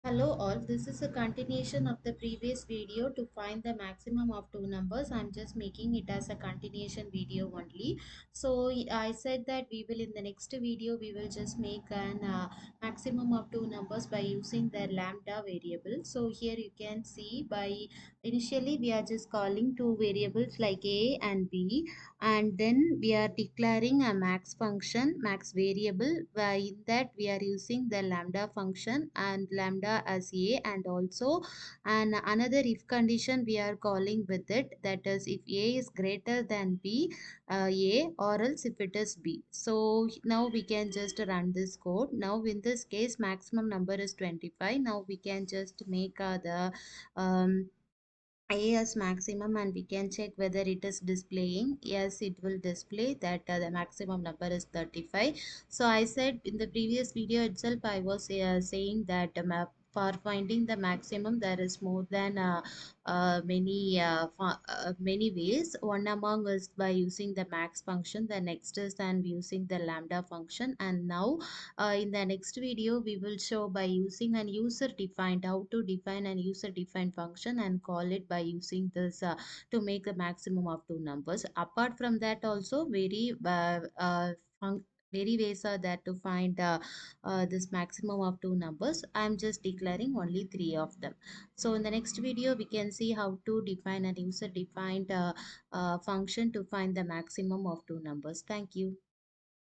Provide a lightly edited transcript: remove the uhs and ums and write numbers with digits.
Hello all, this is a continuation of the previous video to find the maximum of two numbers. I'm just making it as a continuation video only. So I said that we will in the next video we will just make an maximum of two numbers by using the lambda variable. So here you can see by initially we are just calling two variables like a and b, and then we are declaring a max function, max variable. In that we are using the lambda function and lambda as a, and also and another if condition we are calling with it, that is if a is greater than b, a, or else if it is b. So now we can just run this code. Now in this case maximum number is 25. Now we can just make the um, a as maximum, and we can check whether it is displaying. Yes, it will display that the maximum number is 35. So I said in the previous video itself I was saying that for finding the maximum there is more than many ways. One among is by using the max function, the next is and using the lambda function, and now in the next video we will show by using an user defined, how to define an user defined function and call it by using this to make the maximum of two numbers. Apart from that also very ways are there to find this maximum of two numbers. I'm just declaring only three of them. So in the next video we can see how to define an user defined function to find the maximum of two numbers. Thank you.